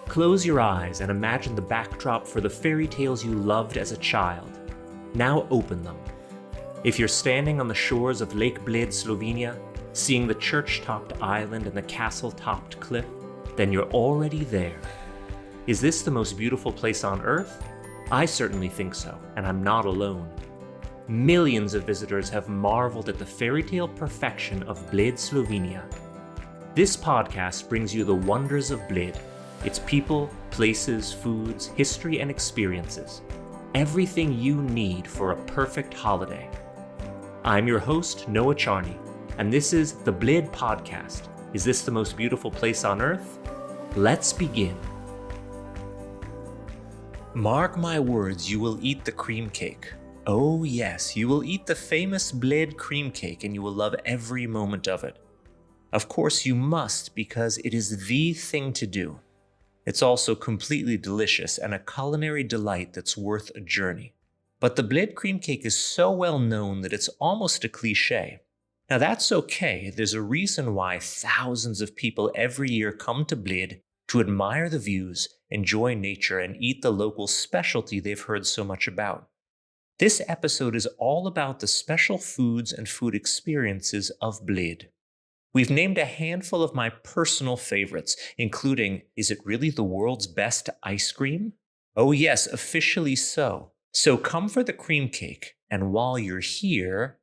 Close your eyes and imagine the backdrop for the fairy tales you loved as a child. Now open them. If you're standing on the shores of Lake Bled, Slovenia, seeing the church-topped island and the castle-topped cliff, then you're already there. Is this the most beautiful place on Earth? I certainly think so, and I'm not alone. Millions of visitors have marveled at the fairy tale perfection of Bled, Slovenia. This podcast brings you the wonders of Bled, its people, places, foods, history, and experiences. Everything you need for a perfect holiday. I'm your host, Noah Charney, and this is the Bled Podcast. Is this the most beautiful place on Earth? Let's begin. Mark my words, you will eat the cream cake. Oh yes, you will eat the famous Bled cream cake and you will love every moment of it. Of course you must, because it is the thing to do. It's also completely delicious and a culinary delight that's worth a journey. But the Bled cream cake is so well known that it's almost a cliche. Now that's okay, there's a reason why thousands of people every year come to Bled to admire the views, enjoy nature, and eat the local specialty they've heard so much about. This episode is all about the special foods and food experiences of Bled. We've named a handful of my personal favorites, including, is it really the world's best ice cream? Oh yes, officially so. So come for the cream cake, and while you're here...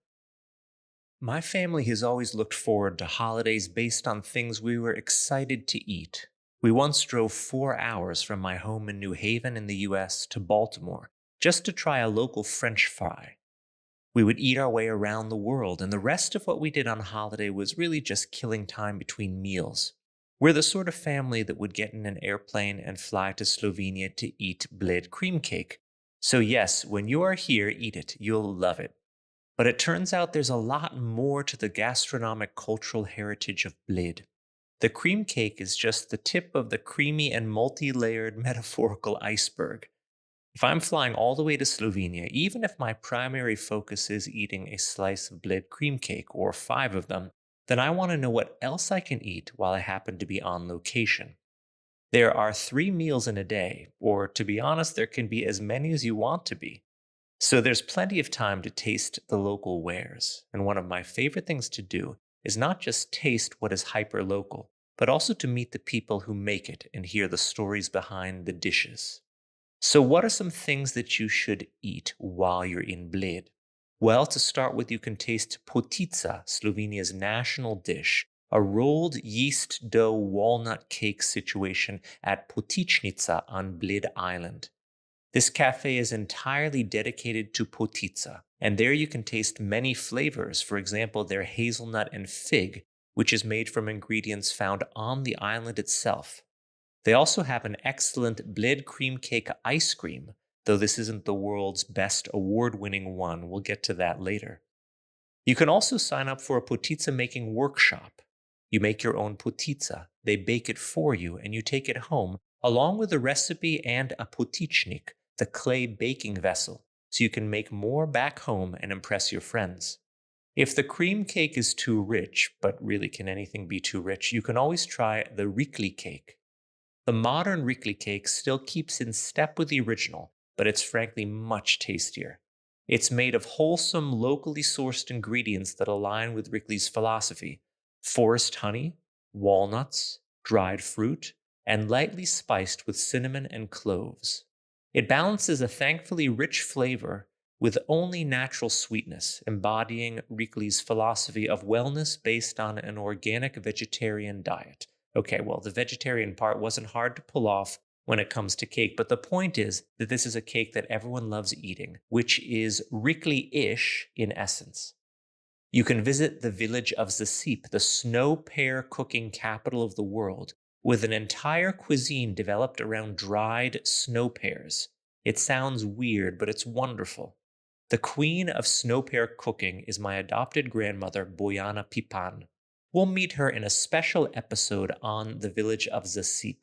My family has always looked forward to holidays based on things we were excited to eat. We once drove 4 hours from my home in New Haven in the US to Baltimore just to try a local French fry. We would eat our way around the world, and the rest of what we did on holiday was really just killing time between meals. We're the sort of family that would get in an airplane and fly to Slovenia to eat Bled cream cake. So yes, when you are here, eat it. You'll love it. But it turns out there's a lot more to the gastronomic cultural heritage of Bled. The cream cake is just the tip of the creamy and multi-layered metaphorical iceberg. If I'm flying all the way to Slovenia, even if my primary focus is eating a slice of Bled cream cake, or 5 of them, then I want to know what else I can eat while I happen to be on location. There are 3 meals in a day, or to be honest, there can be as many as you want to be. So there's plenty of time to taste the local wares, and one of my favorite things to do is not just taste what is hyper-local, but also to meet the people who make it and hear the stories behind the dishes. So what are some things that you should eat while you're in Bled? Well, to start with, you can taste potica, Slovenia's national dish, a rolled yeast dough walnut cake situation at Potičnica on Bled Island. This cafe is entirely dedicated to potica, and there you can taste many flavors, for example, their hazelnut and fig, which is made from ingredients found on the island itself. They also have an excellent Bled cream cake ice cream, though this isn't the world's best award-winning one. We'll get to that later. You can also sign up for a potica making workshop. You make your own potica, they bake it for you, and you take it home, along with a recipe and a potičnik, the clay baking vessel, so you can make more back home and impress your friends. If the cream cake is too rich, but really can anything be too rich, you can always try the rikli cake. The modern rikli cake still keeps in step with the original, but it's frankly much tastier. It's made of wholesome, locally sourced ingredients that align with Rikli's philosophy: forest honey, walnuts, dried fruit, and lightly spiced with cinnamon and cloves. It balances a thankfully rich flavor with only natural sweetness, embodying Rikli's philosophy of wellness based on an organic vegetarian diet. Okay, well, the vegetarian part wasn't hard to pull off when it comes to cake, but the point is that this is a cake that everyone loves eating, which is Rikli-ish in essence. You can visit the village of Zasip, the snow pear cooking capital of the world, with an entire cuisine developed around dried snow pears. It sounds weird, but it's wonderful. The queen of snow pear cooking is my adopted grandmother, Bojana Pipan. We'll meet her in a special episode on the village of Zasip,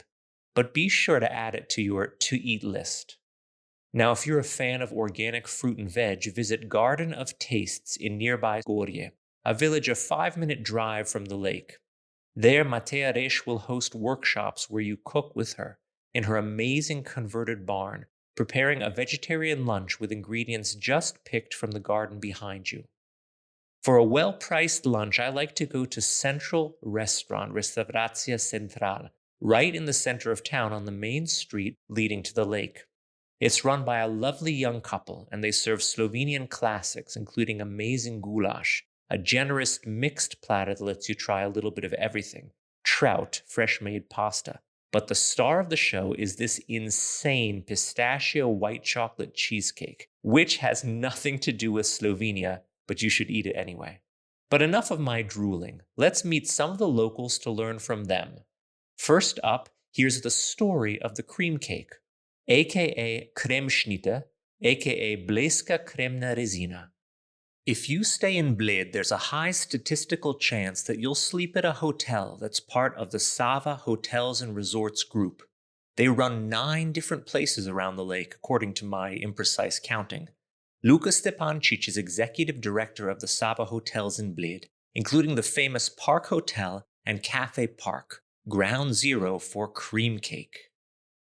but be sure to add it to your to-eat list. Now, if you're a fan of organic fruit and veg, visit Garden of Tastes in nearby Gorje, a village a 5-minute drive from the lake. There, Matea Resh will host workshops where you cook with her, in her amazing converted barn, preparing a vegetarian lunch with ingredients just picked from the garden behind you. For a well-priced lunch, I like to go to Central Restaurant, Restaurația Central, right in the center of town on the main street leading to the lake. It's run by a lovely young couple, and they serve Slovenian classics, including amazing goulash, a generous mixed platter that lets you try a little bit of everything, trout, fresh-made pasta. But the star of the show is this insane pistachio white chocolate cheesecake, which has nothing to do with Slovenia, but you should eat it anyway. But enough of my drooling. Let's meet some of the locals to learn from them. First up, here's the story of the cream cake, aka kremšnite, aka bleska kremna rezina. If you stay in Bled, there's a high statistical chance that you'll sleep at a hotel that's part of the Sava Hotels and Resorts group. They run 9 different places around the lake, according to my imprecise counting. Luka Stepancic is executive director of the Sava Hotels in Bled, including the famous Park Hotel and Cafe Park, ground zero for cream cake.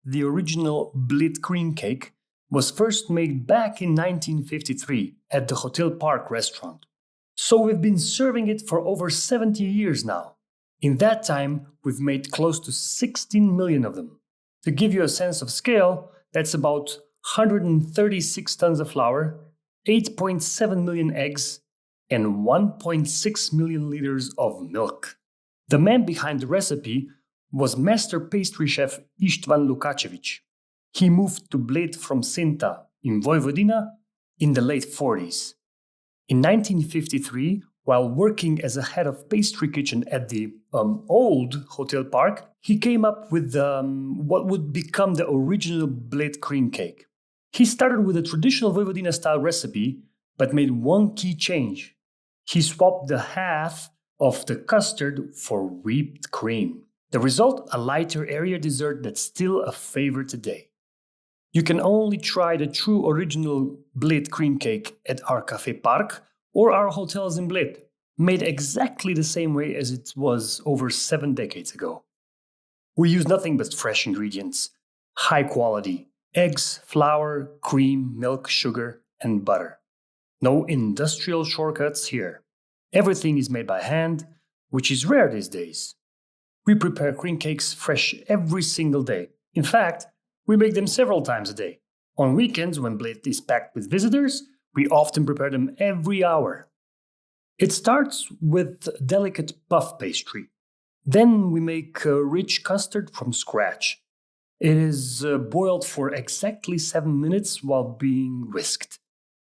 The original Bled cream cake was first made back in 1953 at the Hotel Park restaurant. So we've been serving it for over 70 years now. In that time, we've made close to 16 million of them. To give you a sense of scale, that's about 136 tons of flour, 8.7 million eggs, and 1.6 million liters of milk. The man behind the recipe was master pastry chef Istvan Lukačević. He moved to Bled from Senta in Vojvodina in the late 40s. In 1953, while working as a head of pastry kitchen at the old Hotel Park, he came up with what would become the original Bled cream cake. He started with a traditional Vojvodina-style recipe, but made one key change. He swapped the half of the custard for whipped cream. The result, a lighter, airier dessert that's still a favorite today. You can only try the true original Bled cream cake at our Cafe Park or our hotels in Bled, made exactly the same way as it was over 7 decades ago. We use nothing but fresh ingredients, high quality, eggs, flour, cream, milk, sugar, and butter. No industrial shortcuts here. Everything is made by hand, which is rare these days. We prepare cream cakes fresh every single day. In fact, we make them several times a day. On weekends, when Bled is packed with visitors, we often prepare them every hour. It starts with delicate puff pastry. Then we make a rich custard from scratch. It is boiled for exactly 7 minutes while being whisked.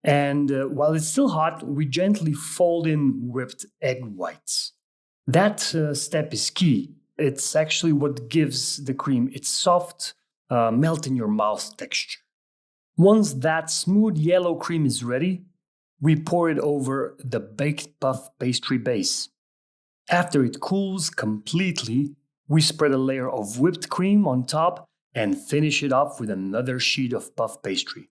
And while it's still hot, we gently fold in whipped egg whites. That step is key. It's actually what gives the cream its soft, melt-in-your-mouth texture. Once that smooth yellow cream is ready, we pour it over the baked puff pastry base. After it cools completely, we spread a layer of whipped cream on top and finish it off with another sheet of puff pastry.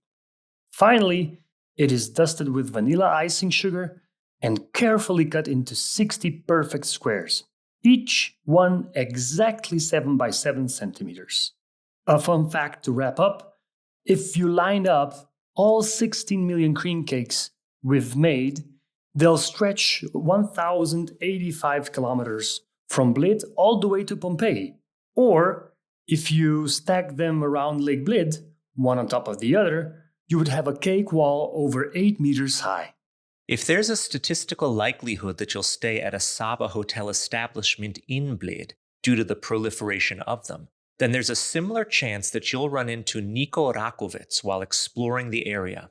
Finally, it is dusted with vanilla icing sugar and carefully cut into 60 perfect squares, each one exactly 7 by 7 centimeters. A fun fact to wrap up, if you line up all 16 million cream cakes we've made, they'll stretch 1,085 kilometers from Bled all the way to Pompeii. Or, if you stack them around Lake Bled, one on top of the other, you would have a cake wall over 8 meters high. If there's a statistical likelihood that you'll stay at a Sava hotel establishment in Bled due to the proliferation of them, then there's a similar chance that you'll run into Niko Rakovec while exploring the area.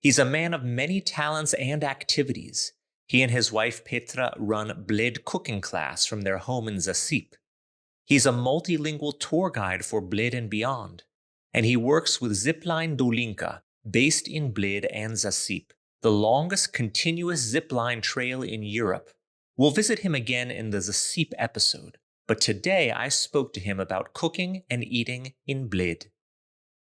He's a man of many talents and activities. He and his wife Petra run Bled cooking class from their home in Zasip. He's a multilingual tour guide for Bled and beyond, and he works with Zipline Dolinka, based in Bled and Zasip, the longest continuous zipline trail in Europe. We'll visit him again in the Zasip episode, but today I spoke to him about cooking and eating in Bled.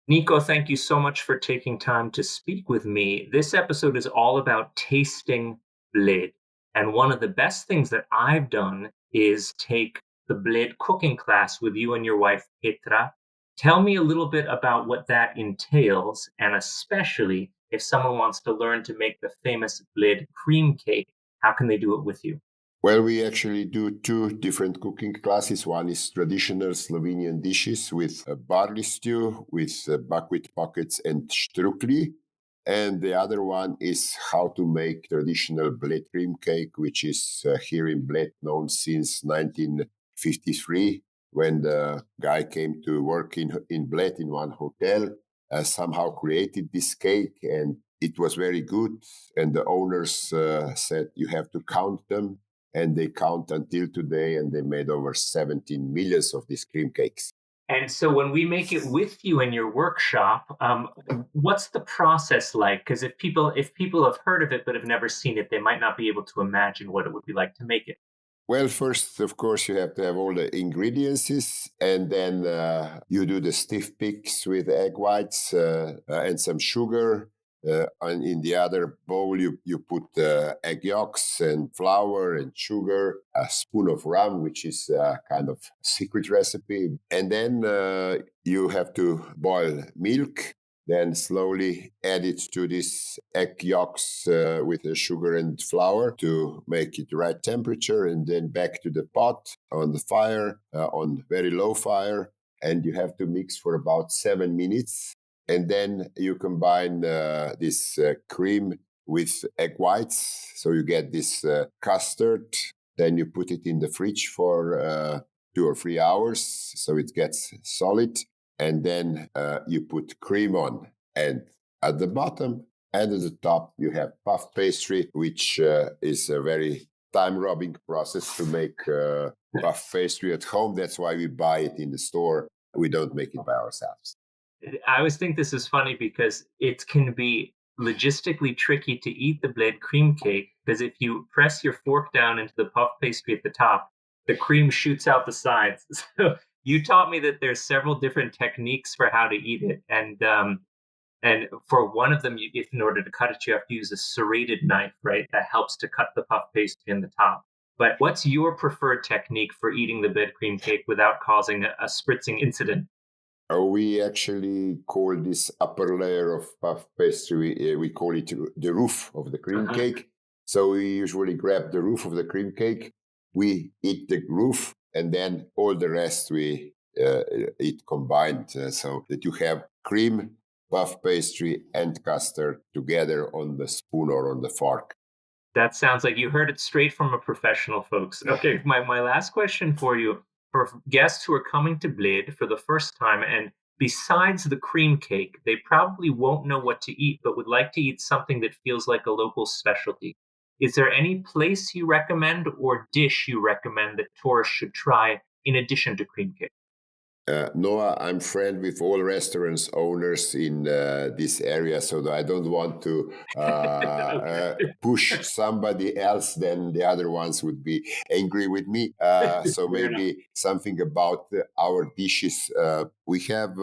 Niko, thank you so much for taking time to speak with me. This episode is all about tasting Bled, and one of the best things that I've done is take the Bled cooking class with you and your wife Petra. Tell me a little bit about what that entails, and especially if someone wants to learn to make the famous Bled cream cake, how can they do it with you? Well, we actually do two different cooking classes. One is traditional Slovenian dishes with a barley stew, with buckwheat pockets and strukli. And the other one is how to make traditional Bled cream cake, which is here in Bled known since 1953, when the guy came to work in Bled in one hotel, somehow created this cake, and it was very good. And the owners said, you have to count them, and they count until today, and they made over 17 millions of these cream cakes. And so when we make it with you in your workshop, what's the process like? Because if people have heard of it but have never seen it, they might not be able to imagine what it would be like to make it. Well, first, of course, you have to have all the ingredients, and then you do the stiff picks with egg whites and some sugar. And in the other bowl, you put egg yolks and flour and sugar, a spoon of rum, which is a kind of secret recipe. And then you have to boil milk, then slowly add it to this egg yolks with the sugar and flour to make it the right temperature, and then back to the pot on the fire, on very low fire. And you have to mix for about 7 minutes. And then you combine this cream with egg whites. So you get this custard. Then you put it in the fridge for 2 or 3 hours so it gets solid. And then you put cream on. And at the bottom and at the top, you have puff pastry, which is a very time-robbing process to make puff pastry at home. That's why we buy it in the store. We don't make it by ourselves. I always think this is funny because it can be logistically tricky to eat the Bled cream cake because if you press your fork down into the puff pastry at the top, the cream shoots out the sides. So you taught me that there's several different techniques for how to eat it, and for one of them, if in order to cut it, you have to use a serrated knife, right? That helps to cut the puff pastry in the top. But what's your preferred technique for eating the Bled cream cake without causing a spritzing incident? We actually call this upper layer of puff pastry, we call it the roof of the cream Uh-huh. cake. So we usually grab the roof of the cream cake, we eat the roof, and then all the rest we eat combined, so that you have cream, puff pastry, and custard together on the spoon or on the fork. That sounds like you heard it straight from a professional, folks. Okay, my last question for you for guests who are coming to Bled for the first time, and besides the cream cake, they probably won't know what to eat, but would like to eat something that feels like a local specialty. Is there any place you recommend or dish you recommend that tourists should try in addition to cream cake? Noah, I'm friend with all restaurants owners in this area, so that I don't want to push somebody else. Then the other ones would be angry with me. So Fair enough. maybe something about our dishes. We have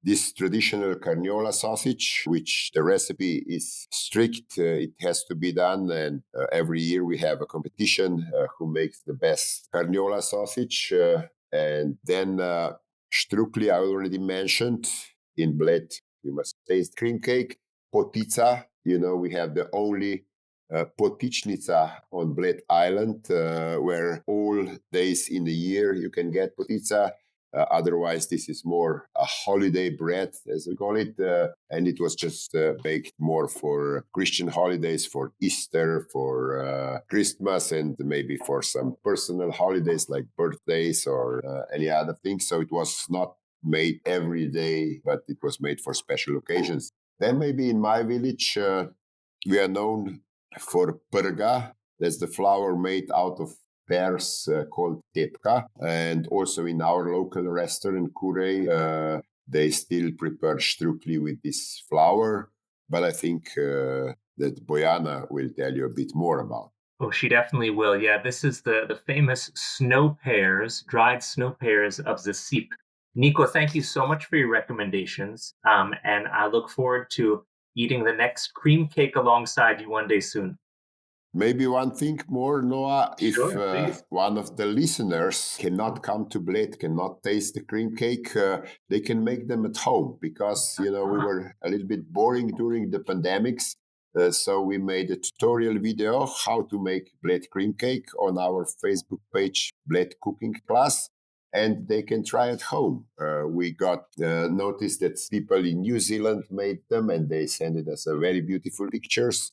this traditional carniola sausage, which the recipe is strict. It has to be done, and every year we have a competition who makes the best carniola sausage. And then Strukli, I already mentioned. In Bled, you must taste cream cake. Potica, we have the only potičnica on Bled Island, where all days in the year you can get potica. Otherwise, this is more a holiday bread, as we call it. And it was just baked more for Christian holidays, for Easter, for Christmas, and maybe for some personal holidays like birthdays or any other things. So it was not made every day, but it was made for special occasions. Then maybe in my village, we are known for prga. That's the flour made out of pears called tepka. And also in our local restaurant, Kure, they still prepare strukli with this flour. But I think that Bojana will tell you a bit more about. Oh, she definitely will. Yeah, this is the famous snow pears, dried snow pears of the Sip. Nico, thank you so much for your recommendations. And I look forward to eating the next cream cake alongside you one day soon. Maybe one thing more, Noah, if Sure, one of the listeners cannot come to Bled, cannot taste the cream cake, they can make them at home because, we were a little bit boring during the pandemics. So we made a tutorial video how to make Bled cream cake on our Facebook page, Bled Cooking Class, and they can try at home. We got noticed that people in New Zealand made them and they sent us a very beautiful pictures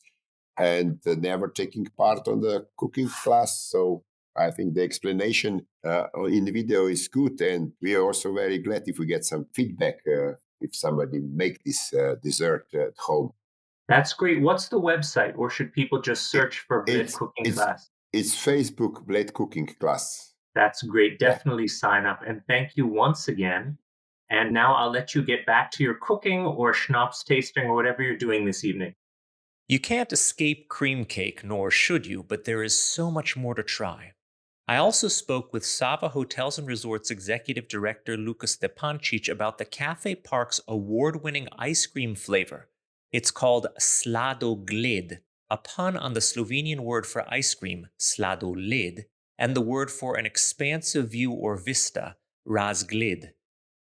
and never taking part on the cooking class. So I think the explanation in the video is good, and we are also very glad if we get some feedback if somebody make this dessert at home. That's great. What's the website, or should people just search for Bled It's Cooking it's Class? it's Facebook Bled Cooking Class. That's great. Yeah. Definitely sign up. And thank you once again. And now I'll let you get back to your cooking or schnapps tasting or whatever you're doing this evening. You can't escape cream cake, nor should you, but there is so much more to try. I also spoke with Sava Hotels and Resorts Executive Director Luka Stepancic about the Cafe Park's award-winning ice cream flavor. It's called sladoled, a pun on the Slovenian word for ice cream, sladoled, and the word for an expansive view or vista, razgled.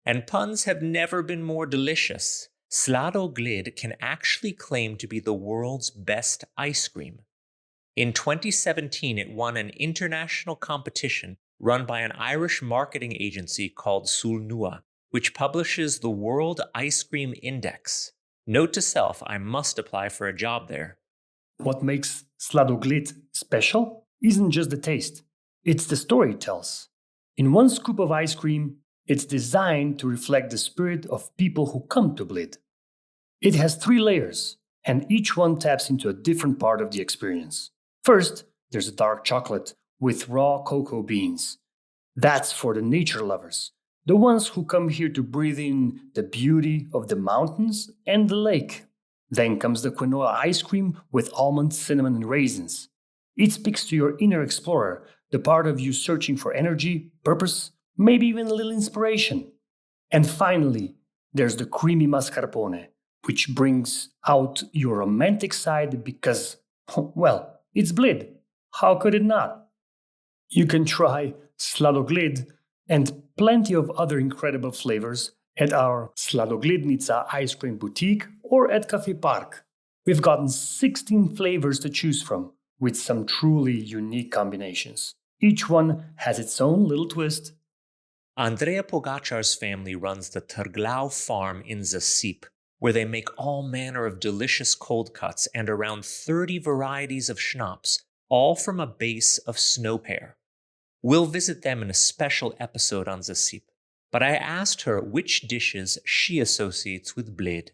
And puns have never been more delicious. Sladoled can actually claim to be the world's best ice cream. In 2017, it won an international competition run by an Irish marketing agency called Sulnua, which publishes the World Ice Cream Index. Note to self, I must apply for a job there. What makes sladoled special isn't just the taste, it's the story it tells. In one scoop of ice cream, it's designed to reflect the spirit of people who come to Bled. It has 3 layers, and each one taps into a different part of the experience. First, there's a dark chocolate with raw cocoa beans. That's for the nature lovers, the ones who come here to breathe in the beauty of the mountains and the lake. Then comes the quinoa ice cream with almonds, cinnamon, and raisins. It speaks to your inner explorer, the part of you searching for energy, purpose, maybe even a little inspiration. And finally, there's the creamy mascarpone, which brings out your romantic side because, well, it's Bled. How could it not? You can try sladoled and plenty of other incredible flavors at our Sladoglednica ice cream boutique or at Cafe Park. We've gotten 16 flavors to choose from, with some truly unique combinations. Each one has its own little twist. Andrea Pogacar's family runs the Trglau farm in Zasip, where they make all manner of delicious cold cuts and around 30 varieties of schnapps, all from a base of snow pear. We'll visit them in a special episode on Zasip, but I asked her which dishes she associates with Bled.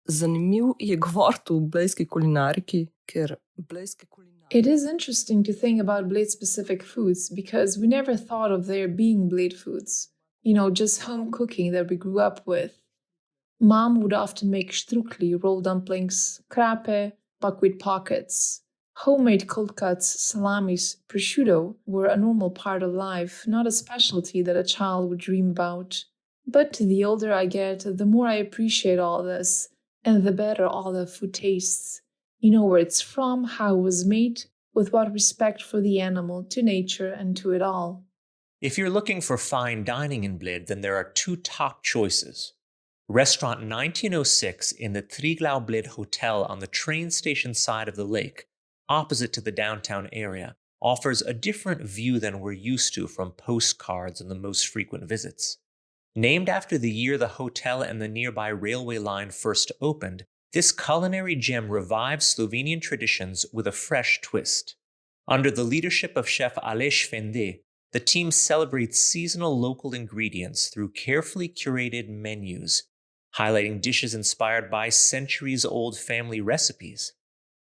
Zanimiv je govoriti o blejski kulinariki, ker blejske kulinarike. It is interesting to think about Bled-specific foods because we never thought of there being Bled foods. Just home cooking that we grew up with. Mom would often make strukli, roll dumplings, krape, buckwheat pockets. Homemade cold cuts, salamis, prosciutto were a normal part of life, not a specialty that a child would dream about. But the older I get, the more I appreciate all this, and the better all the food tastes. You know where it's from, how it was made, with what respect for the animal, to nature, and to it all. If you're looking for fine dining in Bled, then there are 2 top choices. Restaurant 1906 in the Triglau Bled Hotel on the train station side of the lake, opposite to the downtown area, offers a different view than we're used to from postcards and the most frequent visits. Named after the year the hotel and the nearby railway line first opened, this culinary gem revives Slovenian traditions with a fresh twist. Under the leadership of chef Aleš Fende, the team celebrates seasonal local ingredients through carefully curated menus, highlighting dishes inspired by centuries-old family recipes.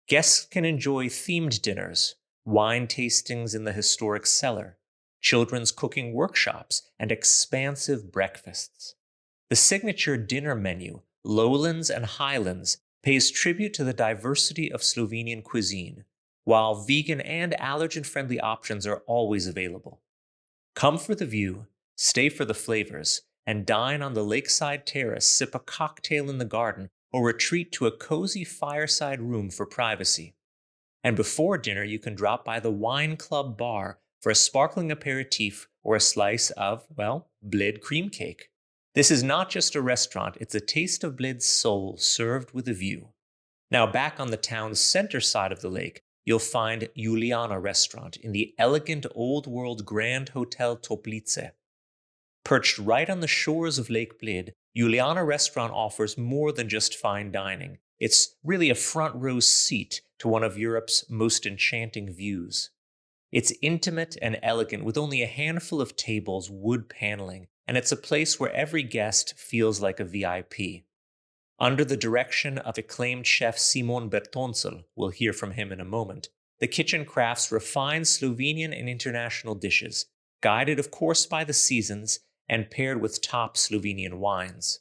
Guests can enjoy themed dinners, wine tastings in the historic cellar, children's cooking workshops, and expansive breakfasts. The signature dinner menu, Lowlands and Highlands, pays tribute to the diversity of Slovenian cuisine, while vegan and allergen-friendly options are always available. Come for the view, stay for the flavors, and dine on the lakeside terrace, sip a cocktail in the garden, or retreat to a cozy fireside room for privacy. And before dinner, you can drop by the Wine Club bar for a sparkling aperitif or a slice of, well, Bled cream cake. This is not just a restaurant, it's a taste of Bled's soul served with a view. Now, back on the town's center side of the lake, you'll find Juliana Restaurant in the elegant old-world Grand Hotel Toplice. Perched right on the shores of Lake Bled, Juliana Restaurant offers more than just fine dining. It's really a front-row seat to one of Europe's most enchanting views. It's intimate and elegant with only a handful of tables, wood paneling, and it's a place where every guest feels like a VIP. Under the direction of acclaimed chef Simon Bertoncel, we'll hear from him in a moment, the kitchen crafts refined Slovenian and international dishes, guided of course by the seasons and paired with top Slovenian wines.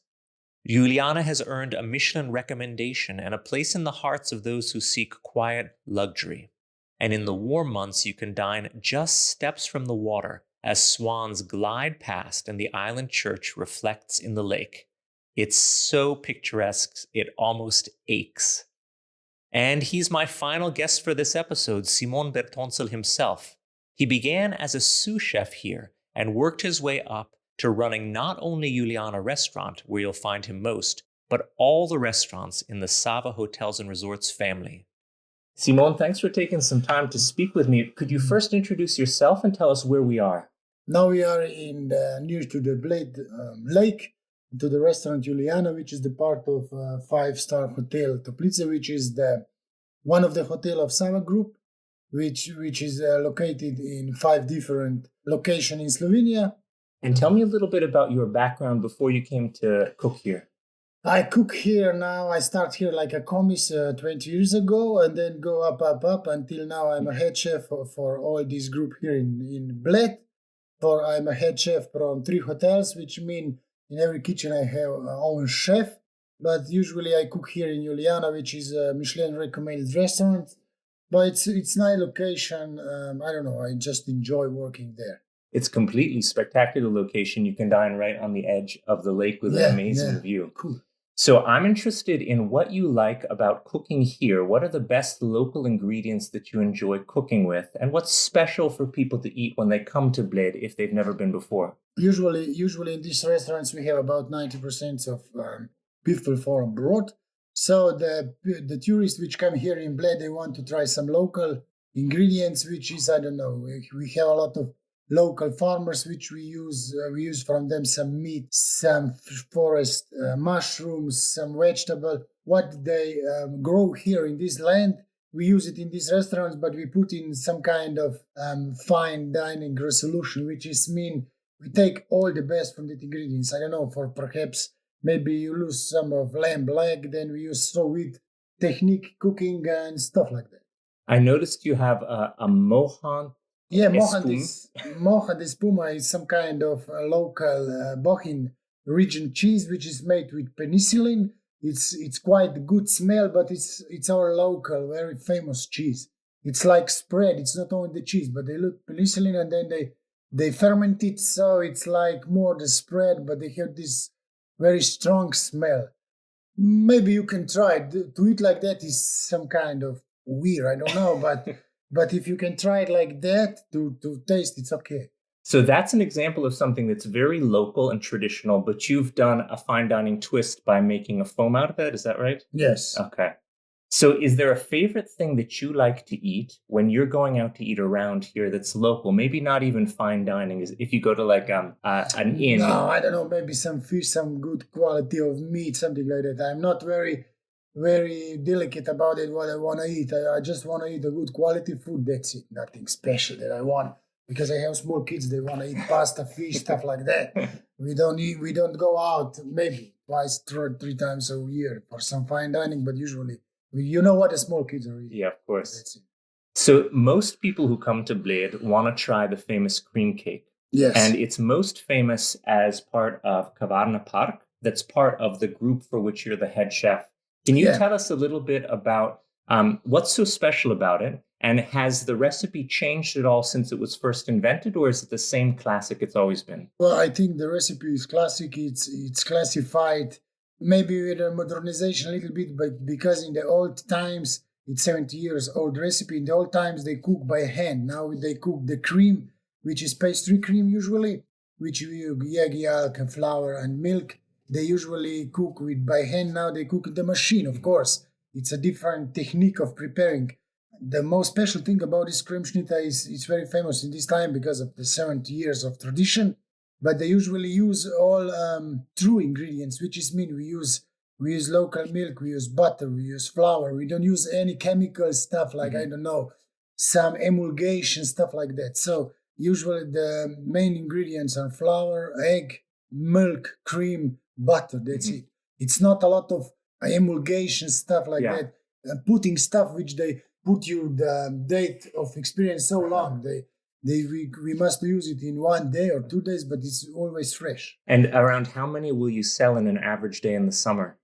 Juliana has earned a Michelin recommendation and a place in the hearts of those who seek quiet luxury. And in the warm months, you can dine just steps from the water as swans glide past and the island church reflects in the lake. It's so picturesque, it almost aches. And he's my final guest for this episode, Simon Bertoncel himself. He began as a sous chef here and worked his way up to running not only Juliana Restaurant, where you'll find him most, but all the restaurants in the Sava Hotels and Resorts family. Simon, thanks for taking some time to speak with me. Could you first introduce yourself and tell us where we are? Now we are in near to the Bled Lake, to the restaurant Juliana, which is the part of five-star hotel Toplice, which is the one of the hotel of Sava Group, which is located in 5 different locations in Slovenia. And tell me a little bit about your background before you came to cook here. I cook here now. I start here like a commis 20 years ago, and then go up until now. I'm a head chef for all this group here in Bled. I'm a head chef from 3 hotels, which mean in every kitchen I have my own chef. But usually I cook here in Juliana, which is a Michelin recommended restaurant. But it's nice location. I don't know. I just enjoy working there. It's completely spectacular location. You can dine right on the edge of the lake with an amazing view. Cool. So I'm interested in what you like about cooking here. What are the best local ingredients that you enjoy cooking with? And what's special for people to eat when they come to Bled if they've never been before? Usually in these restaurants, we have about 90% of people from abroad. So the tourists which come here in Bled, they want to try some local ingredients, which is, I don't know, we have a lot of local farmers which we use from them some meat, some forest mushrooms, some vegetable. What they grow here in this land, we use it in these restaurants, but we put in some kind of fine dining resolution, which is mean we take all the best from the ingredients. I don't know, for perhaps maybe you lose some of lamb leg, then we use with technique cooking and stuff like that. I noticed you have a mohan. Yeah, mohan de spuma is some kind of local Bohin region cheese, which is made with penicillin. It's quite good smell, but it's our local, very famous cheese. It's like spread. It's not only the cheese, but they look penicillin and then they ferment it, so it's like more the spread, but they have this very strong smell. Maybe you can try it. To eat like that is some kind of weird, I don't know, but if you can try it like that to taste, it's okay. So that's an example of something that's very local and traditional, but you've done a fine dining twist by making a foam out of it. Is that right? Yes. Okay. So is there a favorite thing that you like to eat when you're going out to eat around here that's local? Maybe not even fine dining. Is if you go to like an inn. No, I don't know. Maybe some fish, some good quality of meat, something like that. I'm not very delicate about it, what I want to eat. I just want to eat a good quality food. That's it. Nothing special that I want. Because I have small kids, they want to eat pasta, fish, stuff like that. We don't go out maybe twice, 3 times a year for some fine dining, but usually, you know what the small kids are eating. Yeah, of course. That's it. So most people who come to Bled want to try the famous cream cake. Yes. And it's most famous as part of Kavarna Park. That's part of the group for which you're the head chef. Can you tell us a little bit about what's so special about it? And has the recipe changed at all since it was first invented, or is it the same classic it's always been? Well, I think the recipe is classic. It's classified maybe with a modernization a little bit, but because in the old times It's 70 years old recipe. In the old times, they cook by hand. Now they cook the cream, which is pastry cream usually, which you egg yolk and flour and milk. They usually cook with by hand. Now they cook in the machine, of course. It's a different technique of preparing. The most special thing about this kremšnita is it's very famous in this time because of the 70 years of tradition. But they usually use all true ingredients, which is mean we use local milk, we use butter, we use flour. We don't use any chemical stuff like, I don't know, some emulgation, stuff like that. So usually the main ingredients are flour, egg, milk, cream, butter. That's it. It's not a lot of emulgation stuff like that. Putting stuff which they put you the date of experience so long. We must use it in 1 day or 2 days, but it's always fresh. And around how many will you sell in an average day in the summer?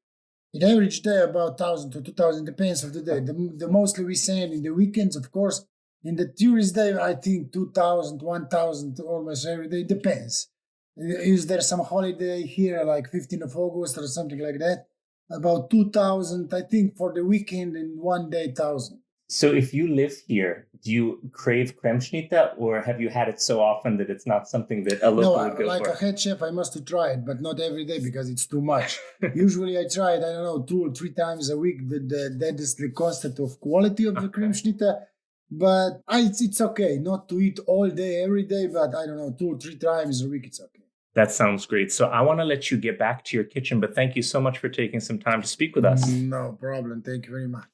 In average day, about 1,000 to 2,000, depends of the day. The mostly we sell in the weekends, of course. In the tourist day, I think 2,000, 1,000 almost every day. Depends. Is there some holiday here, like 15th of August or something like that? About 2,000, I think, for the weekend, and 1 day 1,000. So if you live here, do you crave kremšnita, or have you had it so often that it's not something that a local would go like for? a head chef, I must try it, but not every day because it's too much. Usually I try it, 2 or 3 times a week. That is the constant of quality of the kremšnita. But it's okay not to eat all day, every day, but 2 or 3 times a week, it's okay. That sounds great. So I want to let you get back to your kitchen, but thank you so much for taking some time to speak with us. No problem. Thank you very much.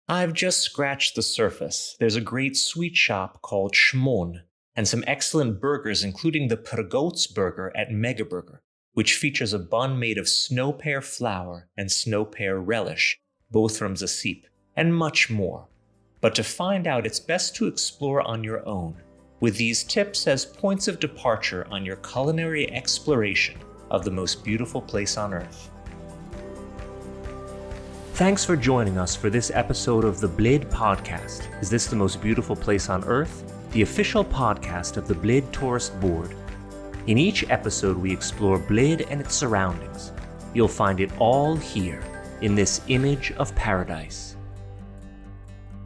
I've just scratched the surface. There's a great sweet shop called Shmon, and some excellent burgers, including the Pergoats burger at Mega Burger, which features a bun made of snow pear flour and snow pear relish, both from Zasip, and much more. But to find out, it's best to explore on your own, with these tips as points of departure on your culinary exploration of the most beautiful place on earth. Thanks for joining us for this episode of the Bled podcast. Is this the most beautiful place on earth? The official podcast of the Bled Tourist Board. In each episode, we explore Bled and its surroundings. You'll find it all here in this image of paradise.